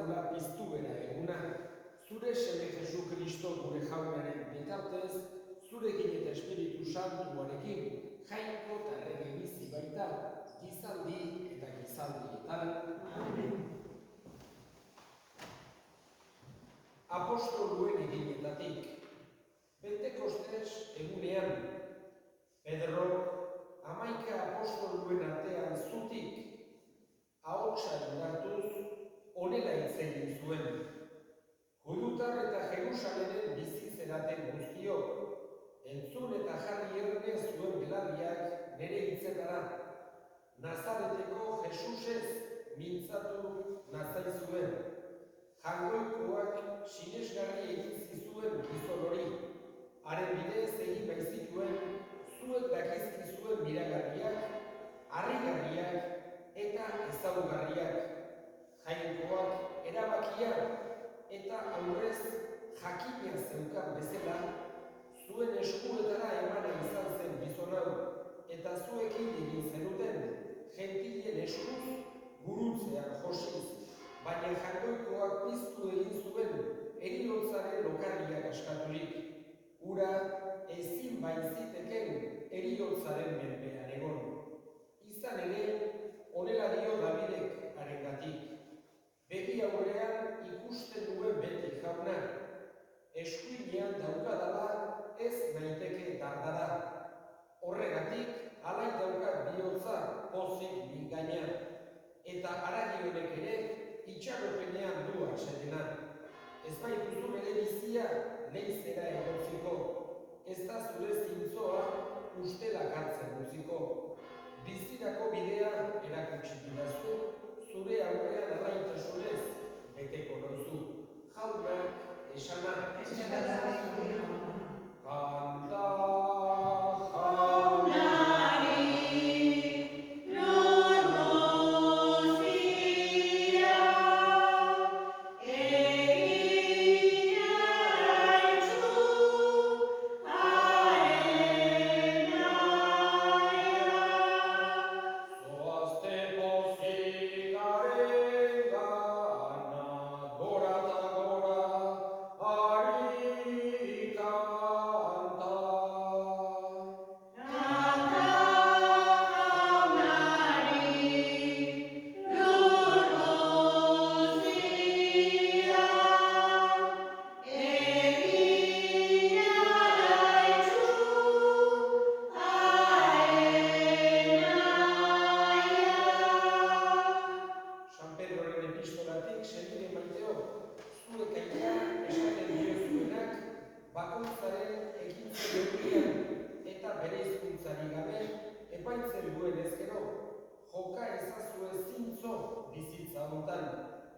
dezagula piztu bera eguna, zure seme Jesu Kristo gure jaunaren bitartez, zurekin eta Espiritu Santuarekin, jainko eta errege bizi baita, gizaldi eta gizaldietan. Amen. Apostoluen eginetatik, Pentekostes egunean, Pedro, 11 apostoluen artean zutik, ahotsa indartuz, honela hitz egin zuen. Judutar eta Jerusalenen bizi zeraten guztiok, entzun eta jarri erne zuen belarriak nire hitzetara. Nazareteko Jesusez mintzatu nazaizuen. Jangoikoak sinesgarri egin zizuen gizon hori. Haren bidez egin baitzituen zuek dakizkizuen miragarriak, harrigarriak eta ezaugarriak. Jainkoak erabakia eta aurrez jakina zeukan bezala, zuen eskuetara emana izan zen gizon hau, eta zuekin egin zenuten, gentilen eskuz gurutzean josiz, baina jangoikoak piztu egin zuen heriotzaren lokarriak askaturik. Ura ezin baitziteken heriotzaren menpean egon. Izan ere, honela dio Davidek harengatik. Begi aurrean ikusten duen beti jauna, eskuinean daukadala ez naiteke dardara. Horregatik, alai daukat bihotza pozik mingaina, eta haragi honek ere itxaropenean du atsedena. Ez baituzu bere bizia leizera egotziko, ez da zure zintzoa ustelak hartzen utziko. Bizirako bidea erakutsi didazu, zure aurrean alaitasunez beteko noizu. Jaunak esana. Kanta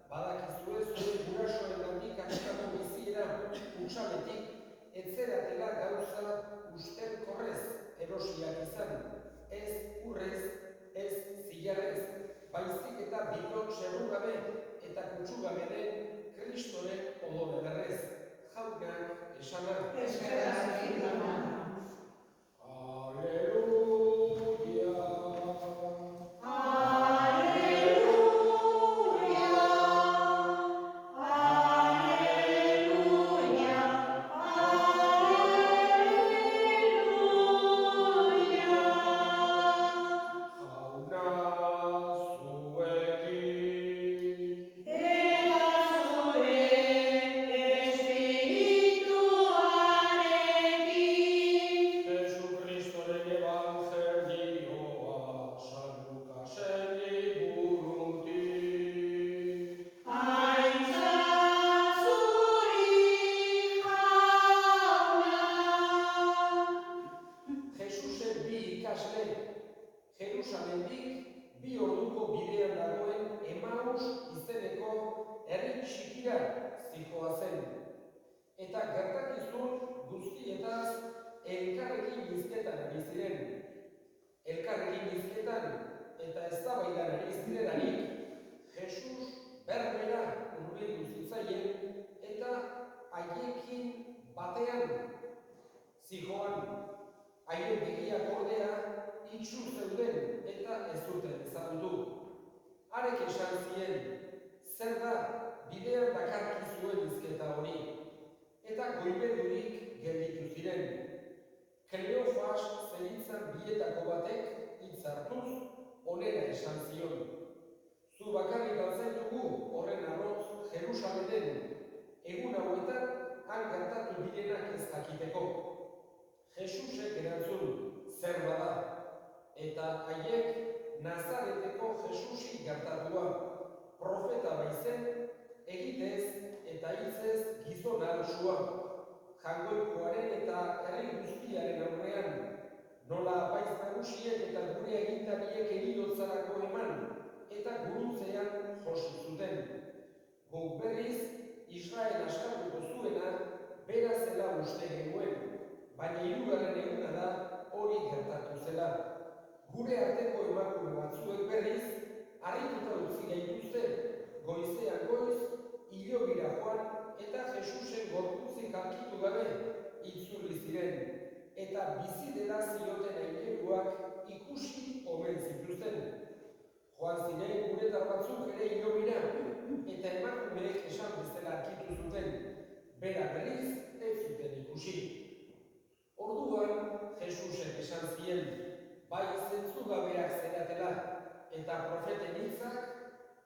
badakizue zure gurasoengandik askatu biziera utsaletik, etzeratela gauza ustelkorrez erosiak izan, ez urrez, ez zilarrez, baizik eta bidon zerrugabe eta kutsugabe den Kristoren odol ederrez. Jaunak esana. Jerusalendik 2 orduko bidean dagoen Emaus izeneko herri txikira zihoazen. Eta gertakizun guztietaz elkarrekin hizketan ari ziren. Elkarrekin hizketan eta eztabaidan ari zirelarik, Jesus berbera hurbildu zitzaien eta haiekin batean zihoan. Haien begiak ordea itxu zeuden eta ez zuten ezagutu. Harek esan zien, zer da bide goibedurik gelditu ziren. Kleofas zeritzan bietako batek hitz hartuz onera esan zion. Zu bakarrik altzaitugu horren arroz Jerusalenen, egun hauetan han gertatu direnak ez jakiteko. Jesusek erantzun, zer bada, eta haiek Nazareteko Jesusi gertatua, profeta baizen, egitez eta hitzez gizon arsua, jangoikoaren eta herri guztiaren aurrean, nola apaiz nagusiek eta gure agintariek heriotzarako eman, eta guruntzean josi zuten. Guk berriz, Israel askartuko zuena, bera zela uste genuen, baina hirugarren eguna da hori gertatu zela. Gure arteko emakume batzuek berriz, harrituta utzi gaituzte, goizean goiz, hilobira joan eta Jesusen gorputzik aurkitu gabe itzuli ziren, eta bizi dela zioten aingeruak ikusi omen zituzten. Joan ziren guretar batzuk ere hilobira, eta emakumeek esan bezala aurkitu zuten, bera berriz ez zuten ikusi. Orduan Jesusek esan zien, bai zentzugabeak zeratela, eta profeten hitzak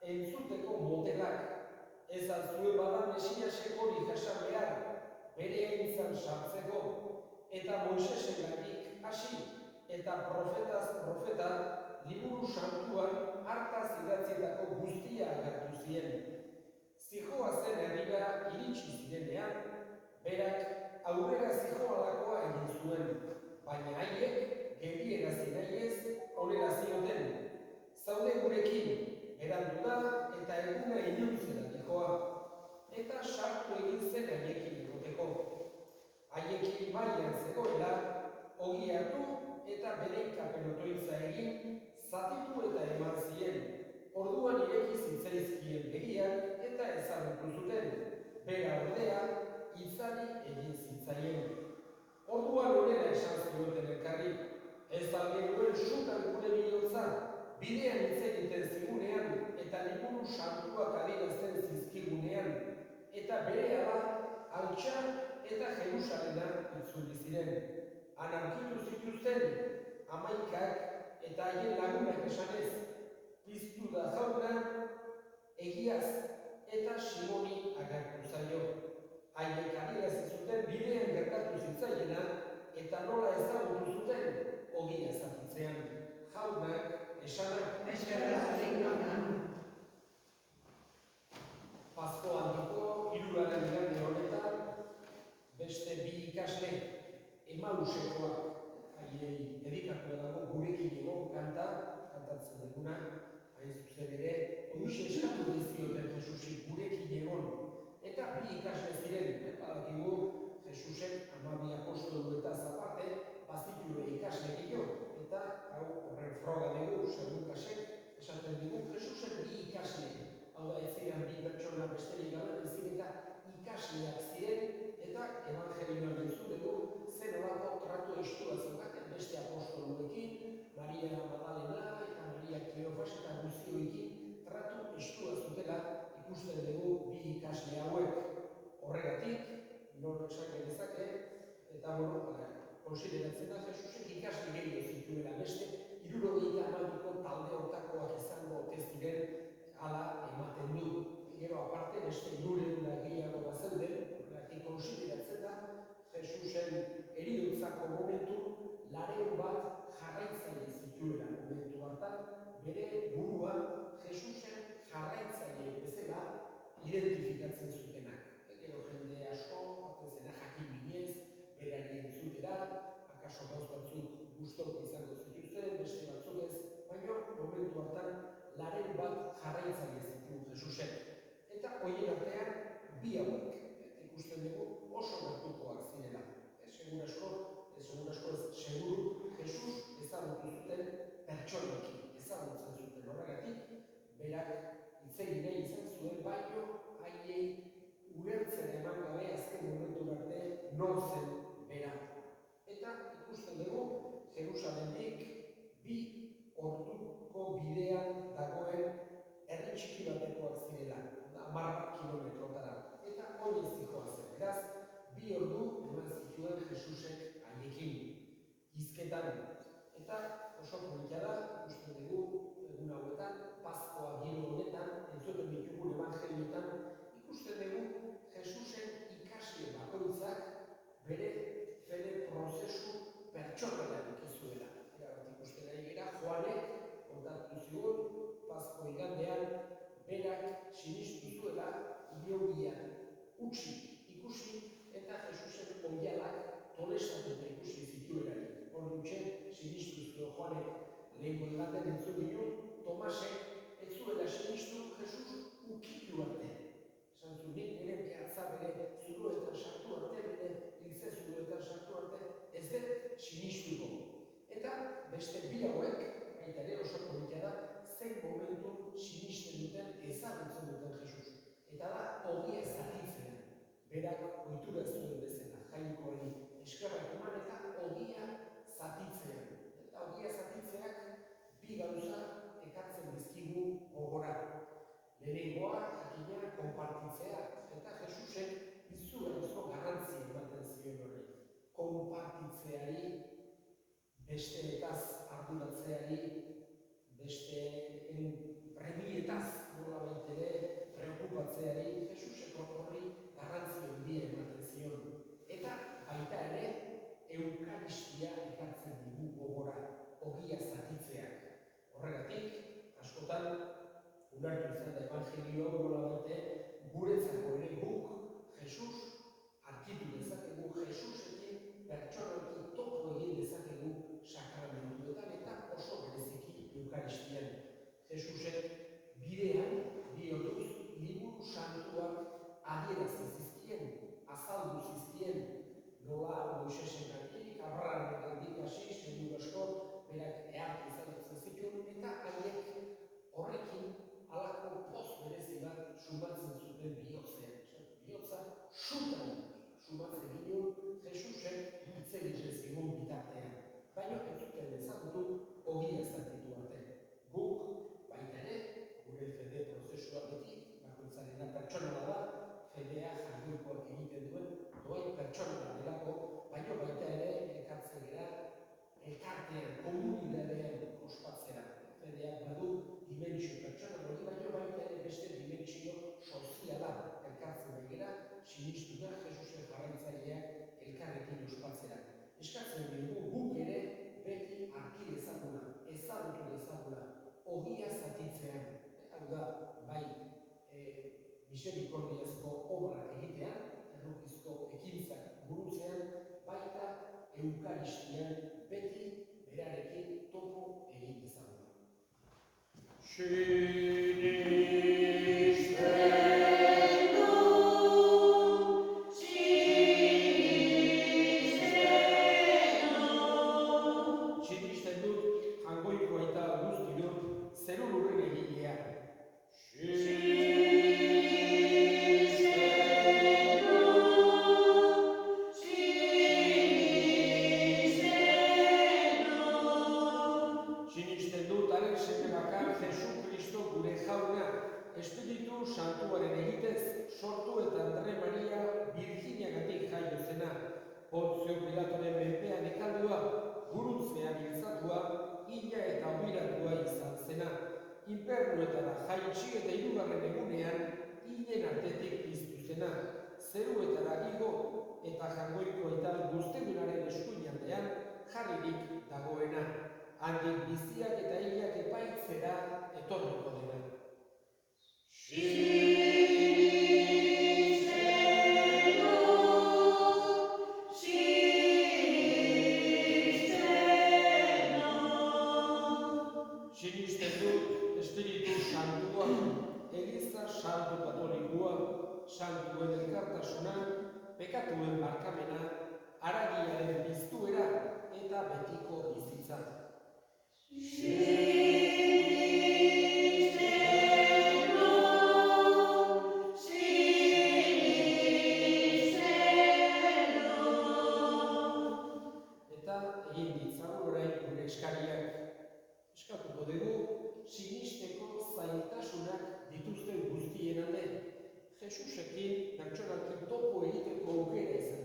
entzuteko motelak. Ez altzue bada Mesiasek hori jasan behar, bere aintzan sartzeko, eta Moisesengatik hasi, eta profetaz profeta, liburu santuan hartaz idatzietako guztia agertu zien. Zihoazen herrira iritsi zirenean, berak aurrera zihoalakoa egin zuen, baina haiek geldierazi nahiez honela zioten. Zaude gurekin, berandu da eta eguna iluntzera dihoa, eta sartu egin zen haiekin egoteko. Haiekin mailan zegoela, ogi hartu eta bere kapelotoitza egin, zatitu eta eman zien. Orduan ireki zitzaizkien begiak eta ezagutu zuten, bera ordea itzali egin zitzaien. Orduan honela esan zioten elkarri, ez alde duen sukan gure bihotza, bidean hitz egiten zigunean eta liburu santuak adierazten zizkigunean, eta berehala Altxa eta Jerusalena itzuli ziren. Han aurkitu zituzten hamaikak eta haien lagunak esanez, piztu da jauna egiaz eta Simoni agertu zaio. Haiek adierazi zuten bidean gertatu zitzaiena eta nola ezagutu zuten ogia ezagutzean. Jaunak esanak Pasko handiko hirugarren igande honetan beste bi ikasle Emausekoak haiei dedikatu dago gurekin egon kantatzen duguna, hain zuzen ere horixe eskatu dizioten Jesusi gurekin egon, eta bi ikasle ziren, badakigu Jesusek 12 apostoluetaz aparte bazituen ikasle gehiago, eta hau horren froga dugu, Lukasek esaten dugu Jesusek bi ikasle, hau da ez ziren bi pertsona besterik gabe, baizik eta ikasleak ziren, eta evangelioan entzun dugu zer nolako tratu estua zeukaten beste apostoluekin, Maria Magdalena eta Maria Kleofas eta guztioekin tratu estua zutela ikusten dugu bi ikasle hauek. Horregatik, non esak genezake, eta konsideratzen da Jesusek ikasle gehiago zituela beste 70ko talde hortakoak izango ote ziren hala ematen du. Gero aparte beste 300 gehiago bazeuden, horregatik konsideratzen da Jesusen heriotzako momentu 200 bat jarraitzaile zituela momentu hartan, bere burua Jesusen jarraitzaile bezala identifikatzen zutenak. Gero jende asko, batezena jakin binez, berari entzutera, akaso gauz batzuk gustok izango zituzten, beste batzuk ez, baina momentu hartan 200 bat jarraitzaile zituen Jesusek. Eta horien artean bi hauek ikusten dugu oso gertukoak zirela. Segur asko ez seguru Jesus ezagutu zuten pertsonekin, ezagutzen zuten horregatik, berak hitz egin nahi izan zuen baino haiei ulertzen eman gabe azken momentu arte nor zen bera. Eta ikusten dugu Jerusalenik 2 orduko bidean dagoen herri txiki batekoak zirela, 10 kilometrotara. Eta hori zijoa zen. Beraz, 2 ordu eman zituen Jesusek haiekin, hizketan. Eta oso polita da, ikusten dugu, egun hauetan, Paskoa giro honetan, entzuten ditugun evangelioetan, ikusten dugu Jesusen ikasle bakoitzak bere fede prozesu pertsonala ikizuela. Erabat ikusten ari gara, Joanek kontatu zigun, Pasko igandean, berak sinistu zuela hilogia utzi ikusi eta Jesusen oihalak tolestatuta ikusi zituelarik. Hor dutxe, sinistu zuen Joanek lehenko egaten entzun ginen, Tomasek ez zuela sinistu Jesus ukitu arte. Esan zuen, nik nire behatza bere zuruetan sartu arte, bere hiltze zuruetan sartu arte, ez dut sinistuko. Eta beste bi hauek, baita ere oso polita da, zein momentu sinisten duten ezagutzen duten Jesus. Eta da, ogia zatitzen. Berak ohitura zuen bezala, jainkoari eskerrak eman eta ogia zatitzean. Eta ogia zatitzeak bi gauza ekartzen dizkigu gogora. Lehenengoa, jakina, konpartitzea. Eta Jesusek izugarrizko garrantzia ematen zion hori. Konpartitzeari, besteetaz arduratzeari, besteen premietaz nolabait ere preokupatzeari, Jesusek horri garrantzia handia ematen zion. Eta baita ere, eukaristia ekartzen digu gogora, ogia zatitzeak. Horregatik, askotan, ulertu izan da evangelio nolabait guretzako ere guk Jesus arkitu dezakegu, Jesusekin pertsonalki topo egin dezakegu sakramentuetan eta oso bereziki eukaristian. Jesusek bidean, biotuz, liburu santuak adierazi zizkien, azaldu zizkien, nola Moisesengatik, Abrahamegandik hasi, seguru asko, berak ehartu izaten zituen, eta haiek horrekin halako poz berezi bat sumatzen zuten bihotzean. Bihotza sutan sumatzen ginen Jesusek hitz egiten zigun bitartean. Baina ez zuten ezagutu ogia zatitu arte. Guk baita ere, gure fede prozesua beti, bakoitzarena pertsonala da, fedea jardukoak egiten duen, doain pertsonala delako, baina baita ere elkartzen gara, elkartean, komunitatean ospatzera. Fedeak badu dimentsio pertsonal hori, baina baita ere beste dimentsio soziala elkartzen gara, sinistu da Jesusen jarraitzaileak elkarrekin ospatzera. Eskatzen dugu guk ere beti arki dezaguna, ezagutu dezaguna, ogia zatitzean. Hau da, bai, miserikordiazko obrak egitean, errukizko ekintzak burutzean, baita eukaristian beti berarekin topo egin dezaguna. Sinisten dut, jangoiko aita guztiok, zeru lurren egilea. Sinisten dut, haren seme bakar, Jesu Kristo gure jauna, Espiritu Santuaren egitez, sortu eta Andre Maria Virginiagatik jaio zena, Pontzio Pilatoren menpean ekaldua, gurutzean hiltzatua, hila eta obiratua izan zena, infernuetara jaitsi eta hirugarren egunean, hilen artetik piztu zena, zeruetara igo eta jangoiko eta guztedunaren eskuinaldean jarririk dagoena, handik biziak eta hilak epaitzera etorriko dena. Sinisten dut Espiritu Santua, Eliza Santu Katolikoa, Santuen elkartasuna, pekatuen barkamena, haragiaren piztuera eta betiko bizitza. Eta egin ditzagun orain gure eskariak. Eskatuko dugu, sinisteko zailtasunak dituzten guztien alde, Jesusekin pertsonalki topo egiteko aukera izan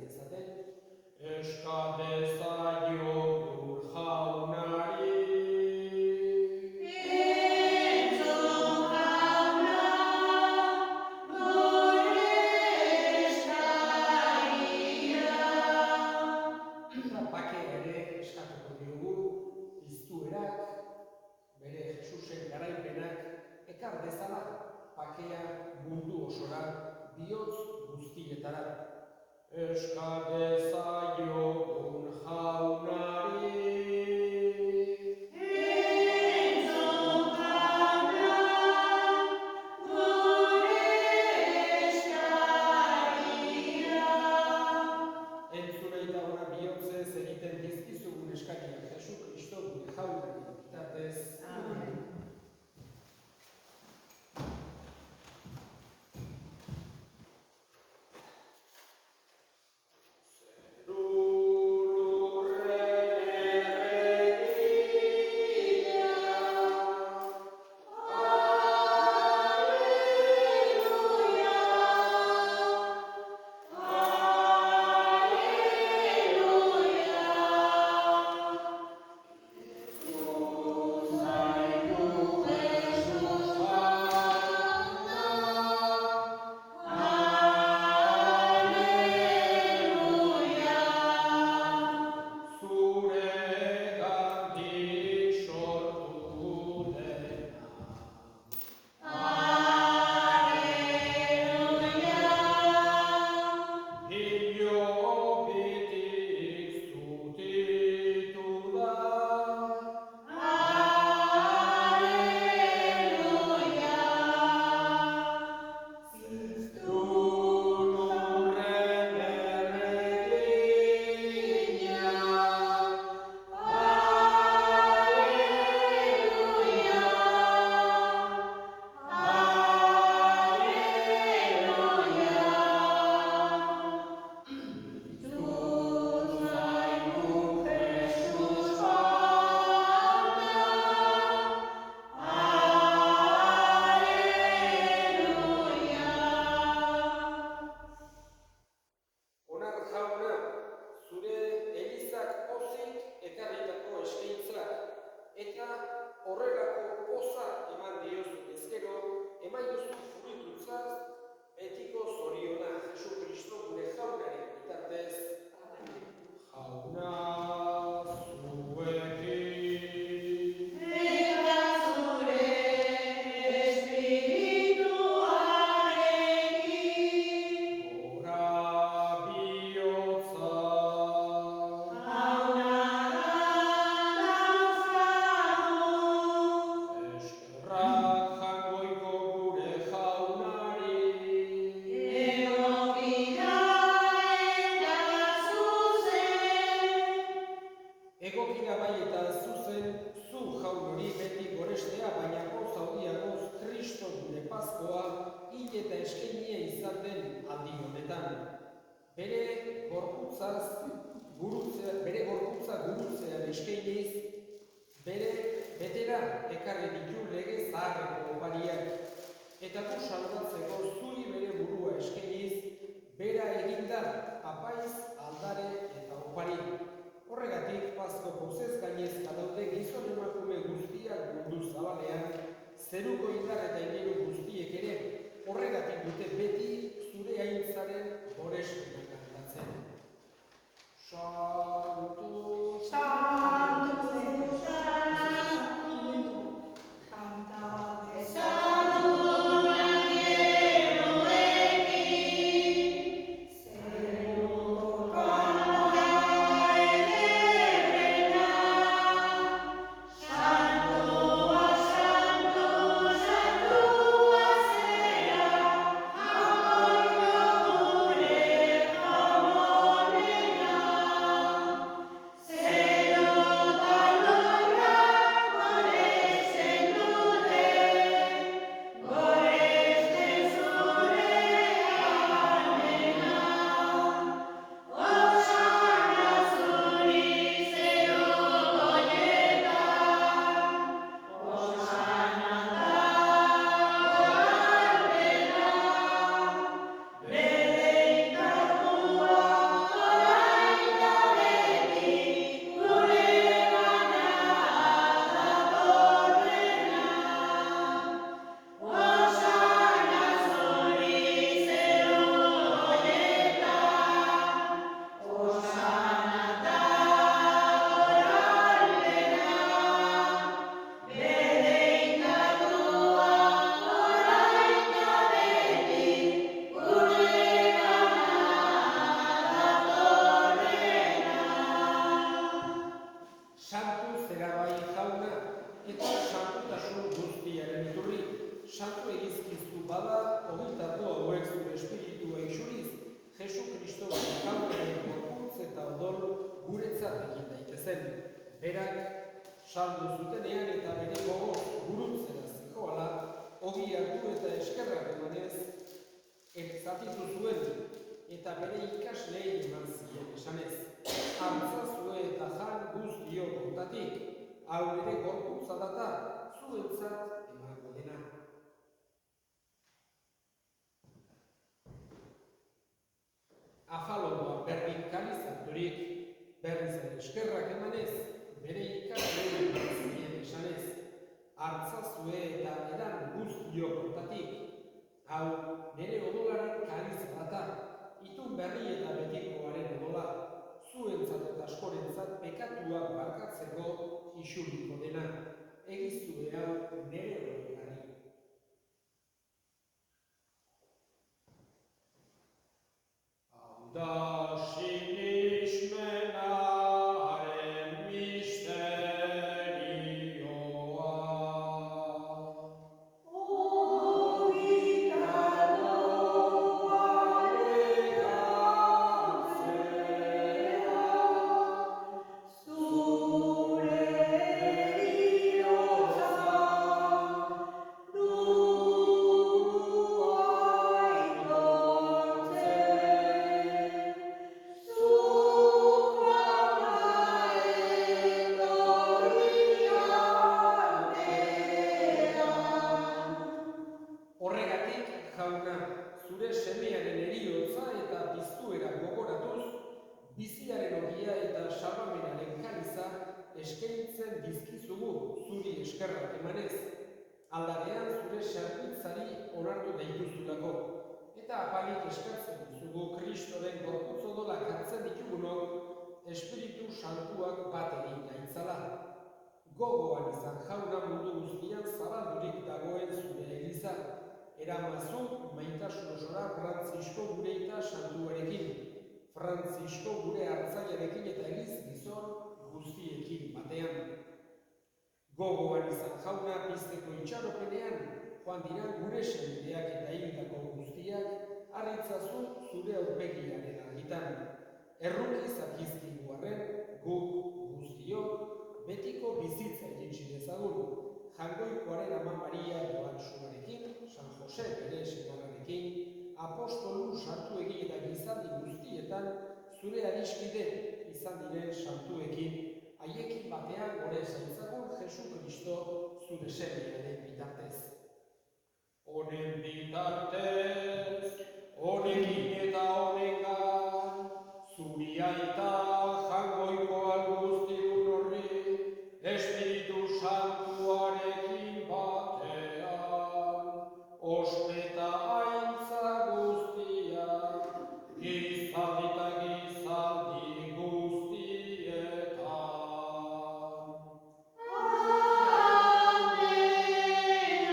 saldu zutenean eta bere gogoz gurutzera zihoala, ogi hartu eta eskerrak emanez, zatitu zuen, eta bere ikaslei eman zien esanez. Hartzazue eta jan guztiok hontatik, hau ere gorputza data, zuentzat emango dena. Afaloa berdin kalizaturik, berriz eskerrak emanez, bere ikaslei eman zien esanez. Hartzazue eta edan guztiok hontatik, hau nire odolaren kalizia data, itun berri eta betikoaren odola, zuentzat eta askorentzat pekatuak barkatzeko isuliko dena, egizue hau nire oroigarri. Hau da sinismenaren misterioa. Horregatik, jauna, zure semearen heriotza eta piztuera gogoratuz, biziaren ogia eta salbamenaren kaliza eskaintzen dizkizugu zuri eskerrak emanez. Aldarean zure zerbitzari onartu daituzulako, eta apalik eskertzen dizugu Kristoren gorputz odolak hartzen ditugunok, Espiritu Santuak bat egin gaitzala. Gogoan izan jauna mundu guztian zabaldurik dagoen zure eliza, eramazu maitasun osora Frantzisko gure eta santuarekin, Frantzisko gure hartzaiarekin eta eliz gizon guztiekin batean. Gogoan izan jauna pizteko itxaropenean, joan dira gure senideak eta hildako guztiak, harritzazu zure aurpegiaren argitan. Erruki zakizkigu arren, guk guztiok, betiko bizitza egitsi dezagun, Jangoikoaren Ama Maria Joantsuarekin, San Jose bere senarrarekin, apostolu santuekin eta gizaldi guztietan, zure adiskide izan diren santuekin, haiekin batean gore zaitzagun Jesu Kristo zure semearen bitartez. Honen bitartez, honekin eta honengan, zuri aita jangoiko alguztiun horri, Espiritu Santuarekin batean, ospeta aintza guztia, gizaldi eta gizaldi guztietan. Amen,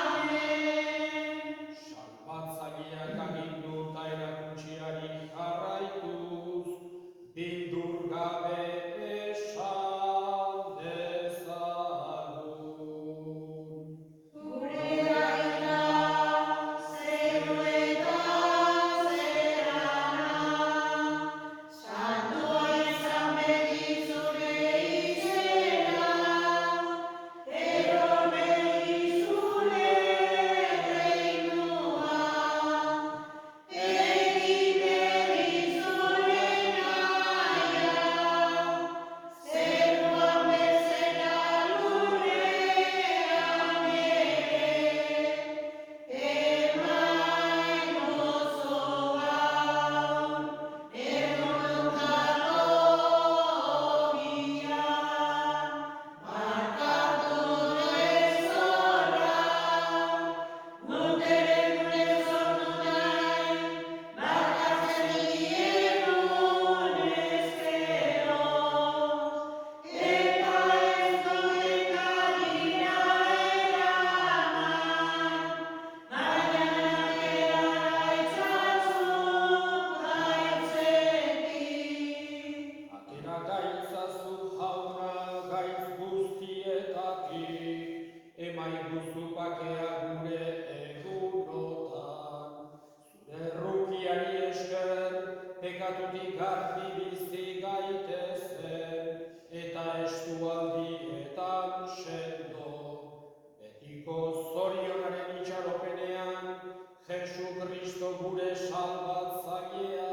amen. Salbatzaileak agindu eta erakutsiari jarraituz, bildur gabe esan dezagun. Gure aita, zeru eta zerana, santua izan beti zure izena, eron beti zure reinua, egin beti zure naia, zeruan bezala lurrean ere, emain gozo gaur, erronkako ogia, markatu duen zorra, guk ere gure zortu nahi, markatzen diegun ezkero, eta ez duen kadira eraman, baina nakera gaitzazu gaitzetik. Atera gaitzazu jauna gaitz guztietatik, emaiguzu bakea gure egunotan. Zure errukiari esker, pekatutik garbi bizi gaitezen, eta estualdi Kristo gure salbatzailea,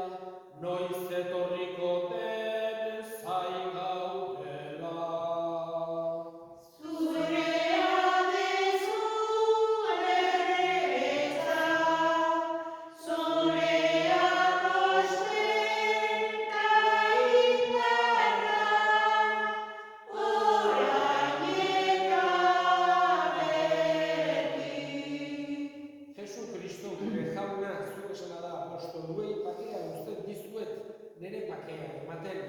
noiz etorriko den zain gaudela. Jesu Kristo gure jauna, zuk esana da apostoluei pakea uzten dizuet, nire pakea ematen.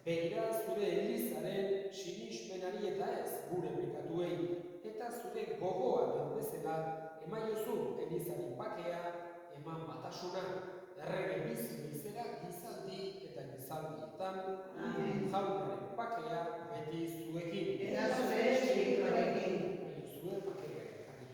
Begira zure elizaren sinismenari eta ez gure pekatuei, eta zure gogoa den bezala emaiozu elizari pakea, eman batasuna, errege bizi bizera gizaldi eta gizaldietan, jaunaren pakea beti zuekin. Eta zure espirituarekin. Zure pakea ekarri.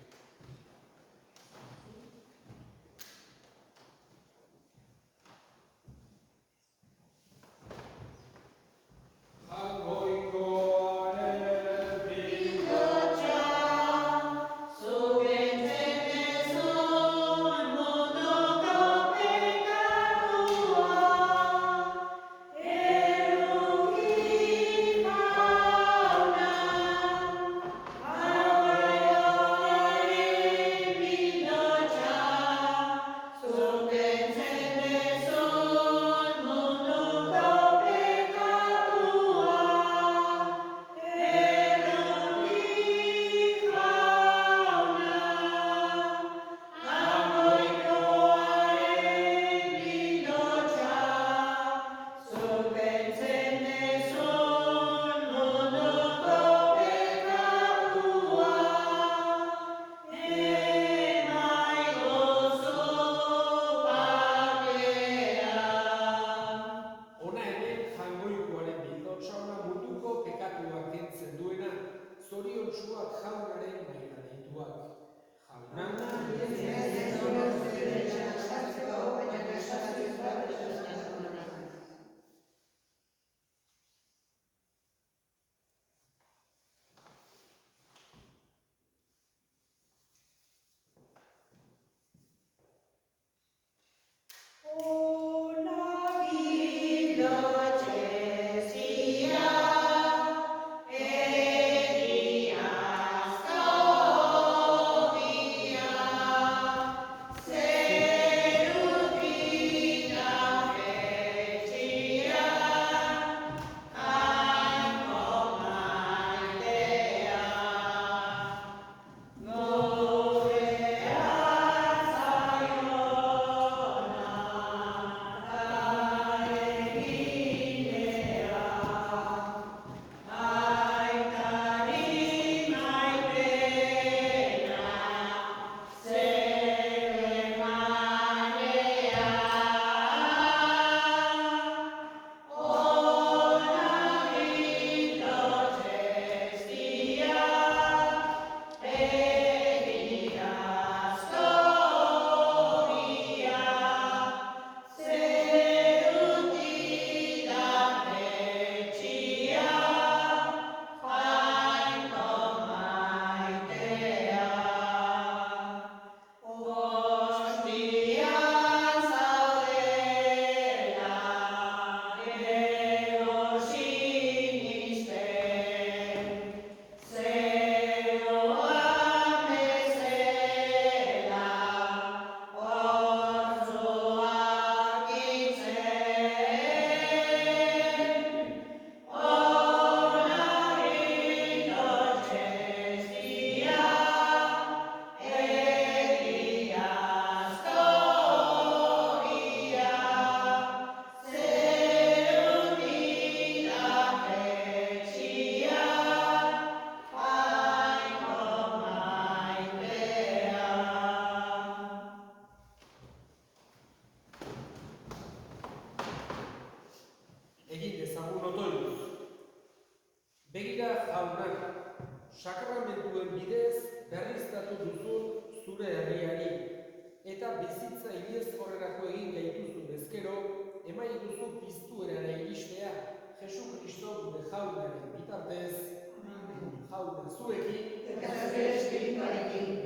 Zoriontsuak jaunaren maila deituak. Begira jaunak, sakramentuen bidez berriztatu duzun zure herriari, eta bizitza inoiz horrelako egin gaituzun ezkero, emai duzu piztuerara iristea, Jesu Kristo gure jaunaren bitartez, jauna zuekin, eta zure espirituarekin.